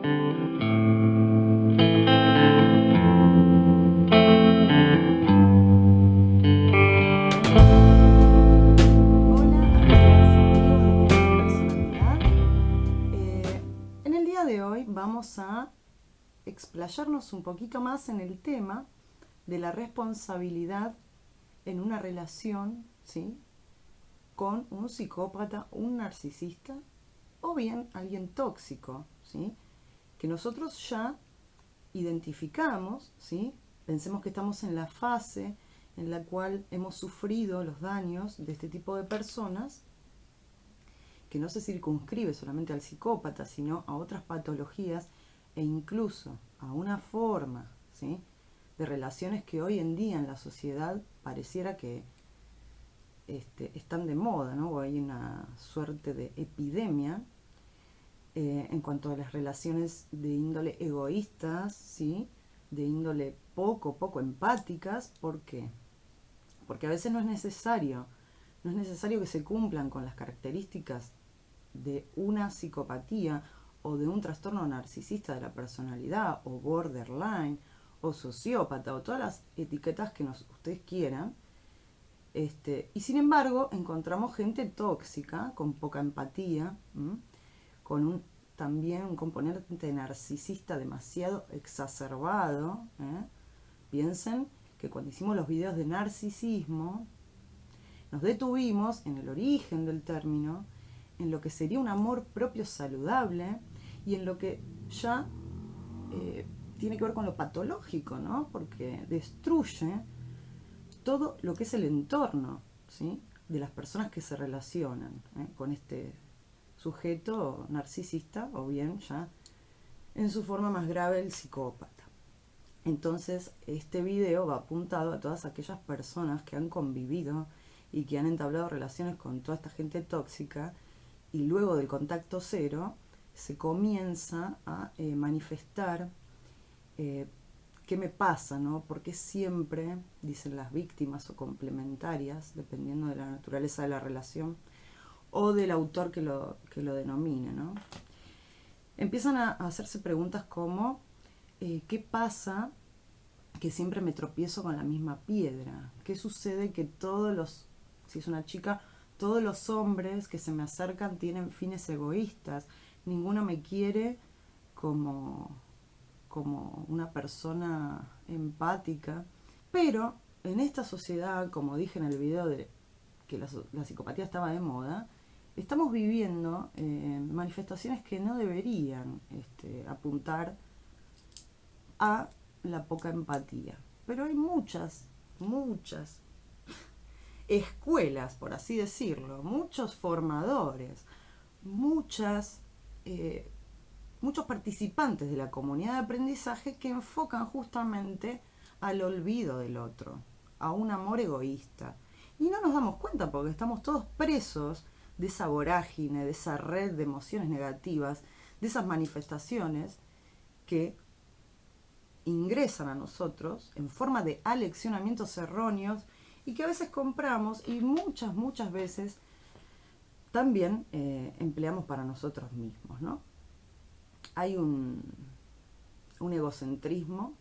En el día de hoy vamos a explayarnos un poquito más en el tema de la responsabilidad en una relación, ¿sí?, con un psicópata, un narcisista o bien alguien tóxico, ¿sí?, que nosotros ya identificamos, ¿sí? Pensemos que estamos en la fase en la cual hemos sufrido los daños de este tipo de personas, que no se circunscribe solamente al psicópata, sino a otras patologías e incluso a una forma, ¿sí?, de relaciones que hoy en día en la sociedad pareciera que están de moda, ¿no? O hay una suerte de epidemia en cuanto a las relaciones de índole egoístas, ¿sí?, de índole poco empáticas. ¿Por qué? Porque a veces no es necesario que se cumplan con las características de una psicopatía o de un trastorno narcisista de la personalidad o borderline o sociópata o todas las etiquetas que ustedes quieran. Y sin embargo encontramos gente tóxica con poca empatía, con también un componente narcisista demasiado exacerbado. Piensen que cuando hicimos los videos de narcisismo nos detuvimos en el origen del término, en lo que sería un amor propio saludable y en lo que ya tiene que ver con lo patológico, ¿no? Porque destruye todo lo que es el entorno, ¿sí?, de las personas que se relacionan con este sujeto narcisista o bien ya en su forma más grave el psicópata. Entonces este video va apuntado a todas aquellas personas que han convivido y que han entablado relaciones con toda esta gente tóxica y luego del contacto cero se comienza a manifestar qué me pasa, ¿no? Porque siempre, dicen las víctimas o complementarias, dependiendo de la naturaleza de la relación o del autor que lo denomine, ¿no? Empiezan a hacerse preguntas como ¿qué pasa que siempre me tropiezo con la misma piedra? ¿Qué sucede que si es una chica, todos los hombres que se me acercan tienen fines egoístas? Ninguno me quiere como una persona empática. Pero en esta sociedad, como dije en el video de que la psicopatía estaba de moda, estamos viviendo manifestaciones que no deberían apuntar a la poca empatía. Pero hay muchas escuelas, por así decirlo, muchos formadores, muchos participantes de la comunidad de aprendizaje que enfocan justamente al olvido del otro, a un amor egoísta. Y no nos damos cuenta porque estamos todos presos de esa vorágine, de esa red de emociones negativas, de esas manifestaciones que ingresan a nosotros en forma de aleccionamientos erróneos y que a veces compramos y muchas veces también empleamos para nosotros mismos, ¿no? Hay un egocentrismo,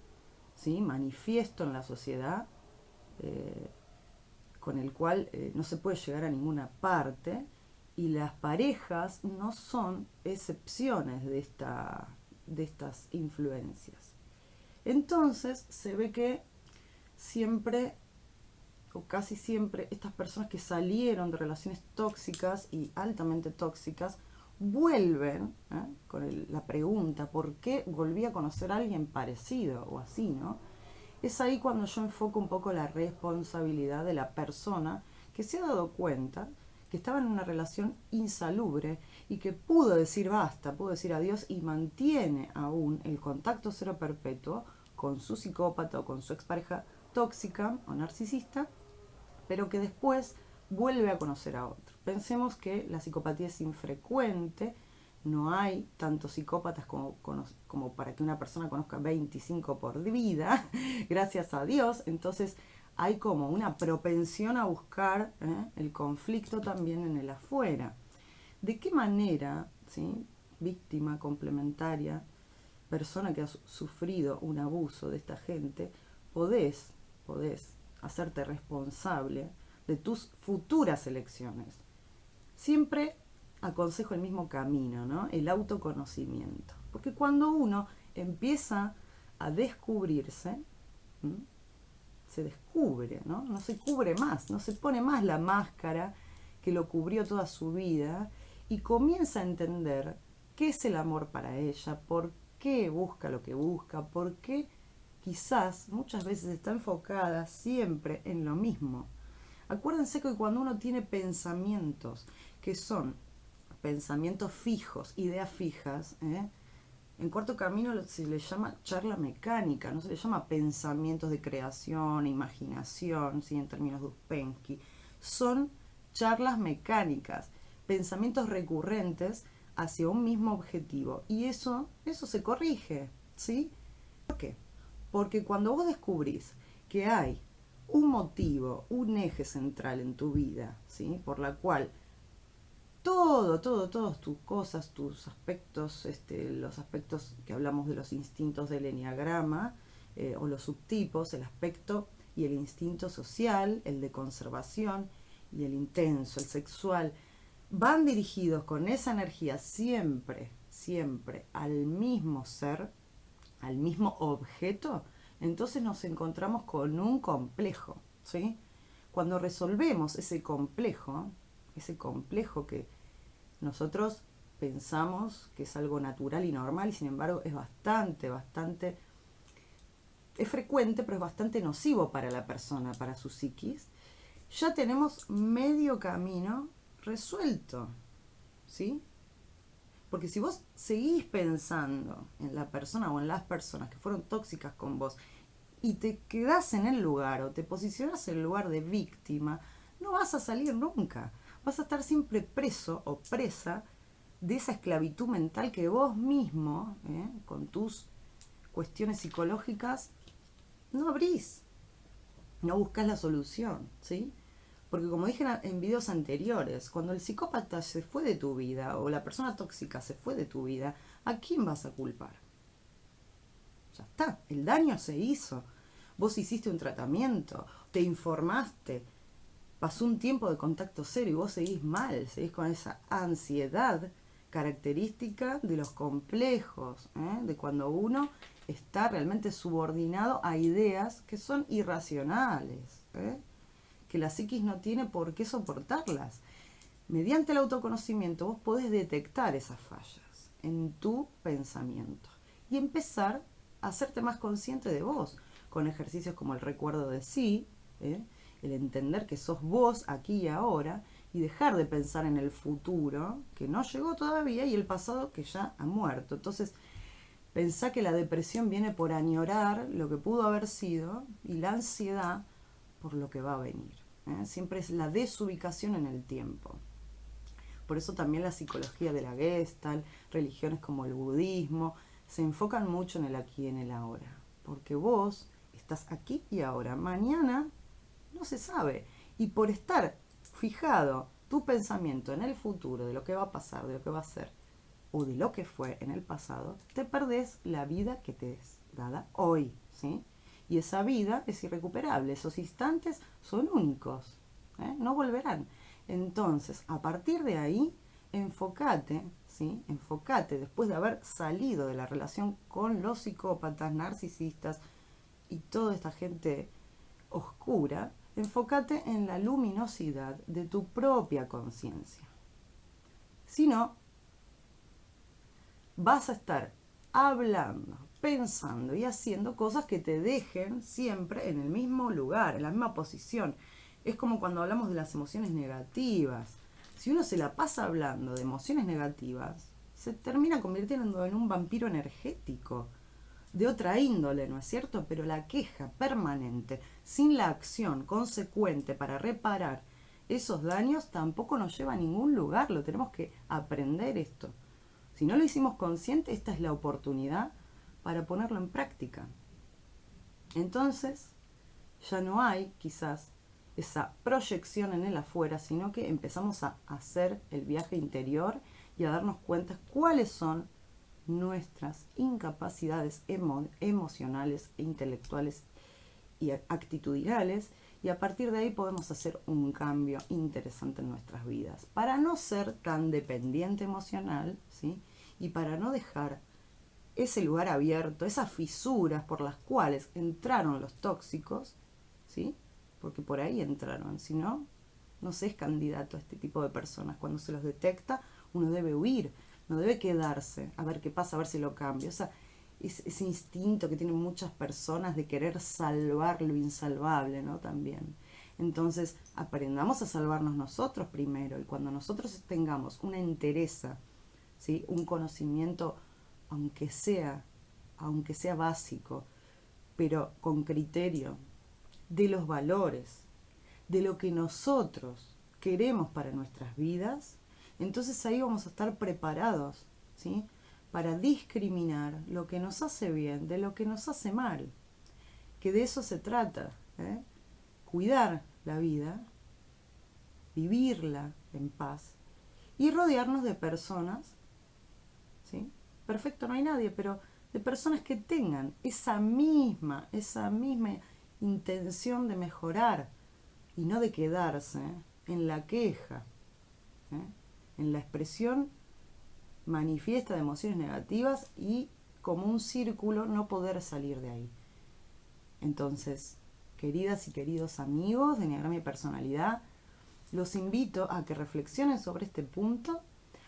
¿sí?, manifiesto en la sociedad, con el cual no se puede llegar a ninguna parte, y las parejas no son excepciones de estas influencias. Entonces se ve que siempre o casi siempre estas personas que salieron de relaciones tóxicas y altamente tóxicas vuelven con la pregunta ¿por qué volví a conocer a alguien parecido o así, ¿no? Es ahí cuando yo enfoco un poco la responsabilidad de la persona que se ha dado cuenta que estaba en una relación insalubre y que pudo decir basta, pudo decir adiós y mantiene aún el contacto cero perpetuo con su psicópata o con su expareja tóxica o narcisista, pero que después vuelve a conocer a otro. Pensemos que la psicopatía es infrecuente, no hay tantos psicópatas como para que una persona conozca 25 por vida, gracias a Dios. Entonces hay como una propensión a buscar el conflicto también en el afuera. ¿De qué manera, ¿sí?, víctima complementaria, persona que ha sufrido un abuso de esta gente, podés hacerte responsable de tus futuras elecciones. Siempre aconsejo el mismo camino, ¿no? El autoconocimiento. Porque cuando uno empieza a descubrirse, ¿m? Se descubre, ¿no? No se cubre más, no se pone más la máscara que lo cubrió toda su vida y comienza a entender qué es el amor para ella, por qué busca lo que busca, por qué quizás muchas veces está enfocada siempre en lo mismo. Acuérdense que cuando uno tiene pensamientos que son pensamientos fijos, ideas fijas, en Cuarto Camino se le llama charla mecánica, no se le llama pensamientos de creación, imaginación, ¿sí? En términos de Uspensky. Son charlas mecánicas, pensamientos recurrentes hacia un mismo objetivo. Y eso se corrige, ¿sí? ¿Por qué? Porque cuando vos descubrís que hay un motivo, un eje central en tu vida, ¿sí? Por la cual todas tus cosas, tus aspectos, los aspectos que hablamos de los instintos del eneagrama, o los subtipos, el aspecto y el instinto social, el de conservación y el intenso, el sexual, van dirigidos con esa energía siempre al mismo ser, al mismo objeto, entonces nos encontramos con un complejo, ¿sí? Cuando resolvemos ese complejo que nosotros pensamos que es algo natural y normal y sin embargo es es frecuente, pero es bastante nocivo para la persona, para su psiquis, ya tenemos medio camino resuelto, ¿sí? Porque si vos seguís pensando en la persona o en las personas que fueron tóxicas con vos y te quedás en el lugar o te posicionás en el lugar de víctima, no vas a salir nunca. Vas a estar siempre preso o presa de esa esclavitud mental que vos mismo, con tus cuestiones psicológicas, no abrís, no buscas la solución, ¿sí? Porque como dije en videos anteriores, cuando el psicópata se fue de tu vida o la persona tóxica se fue de tu vida, ¿a quién vas a culpar? Ya está, el daño se hizo. Vos hiciste un tratamiento, te informaste, pasó un tiempo de contacto cero y vos seguís mal, seguís con esa ansiedad característica de los complejos, de cuando uno está realmente subordinado a ideas que son irracionales, que la psiquis no tiene por qué soportarlas. Mediante el autoconocimiento vos podés detectar esas fallas en tu pensamiento y empezar a hacerte más consciente de vos, con ejercicios como el recuerdo de sí, el entender que sos vos aquí y ahora y dejar de pensar en el futuro que no llegó todavía y el pasado que ya ha muerto. Entonces, pensá que la depresión viene por añorar lo que pudo haber sido y la ansiedad por lo que va a venir. Siempre es la desubicación en el tiempo. Por eso también la psicología de la Gestalt, religiones como el budismo, se enfocan mucho en el aquí y en el ahora. Porque vos estás aquí y ahora. Mañana no se sabe. Y por estar fijado tu pensamiento en el futuro, de lo que va a pasar, de lo que va a ser, o de lo que fue en el pasado, te perdés la vida que te es dada hoy, ¿sí? Y esa vida es irrecuperable, esos instantes son únicos, no volverán. Entonces, a partir de ahí, enfócate, ¿sí? Enfócate, después de haber salido de la relación con los psicópatas, narcisistas y toda esta gente oscura, enfócate en la luminosidad de tu propia conciencia. Si no, vas a estar hablando, pensando y haciendo cosas que te dejen siempre en el mismo lugar, en la misma posición. Es como cuando hablamos de las emociones negativas. Si uno se la pasa hablando de emociones negativas, se termina convirtiendo en un vampiro energético, de otra índole, ¿no es cierto? Pero la queja permanente, sin la acción consecuente para reparar esos daños, tampoco nos lleva a ningún lugar. Lo tenemos que aprender esto. Si no lo hicimos consciente, esta es la oportunidad para ponerlo en práctica. Entonces, ya no hay quizás esa proyección en el afuera, sino que empezamos a hacer el viaje interior y a darnos cuenta cuáles son nuestras incapacidades emocionales e intelectuales y actitudinales, y a partir de ahí podemos hacer un cambio interesante en nuestras vidas para no ser tan dependiente emocional, ¿sí? Y para no dejar ese lugar abierto, esas fisuras por las cuales entraron los tóxicos, ¿sí? Porque por ahí entraron, si no, no se es candidato a este tipo de personas. Cuando se los detecta, uno debe huir, no debe quedarse a ver qué pasa, a ver si lo cambia. O sea, ese instinto que tienen muchas personas de querer salvar lo insalvable, ¿no? También. Entonces, aprendamos a salvarnos nosotros primero, y cuando nosotros tengamos una entereza, ¿sí? Un conocimiento, aunque sea básico, pero con criterio, de los valores, de lo que nosotros queremos para nuestras vidas, entonces ahí vamos a estar preparados, ¿sí? Para discriminar lo que nos hace bien de lo que nos hace mal. Que de eso se trata, ¿eh? Cuidar la vida, vivirla en paz y rodearnos de personas, ¿sí? Perfecto no hay nadie, pero de personas que tengan esa misma intención de mejorar y no de quedarse en la queja, ¿eh? En la expresión manifiesta de emociones negativas y como un círculo no poder salir de ahí. Entonces, queridas y queridos amigos de Enneagrama y Personalidad, los invito a que reflexionen sobre este punto,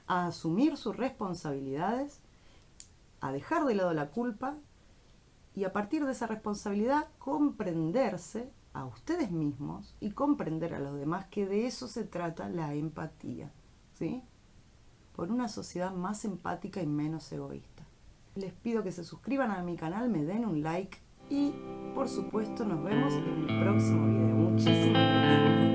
a asumir sus responsabilidades, a dejar de lado la culpa y a partir de esa responsabilidad comprenderse a ustedes mismos y comprender a los demás, que de eso se trata la empatía, ¿sí? Por una sociedad más empática y menos egoísta. Les pido que se suscriban a mi canal, me den un like y por supuesto nos vemos en el próximo video. Muchísimas gracias.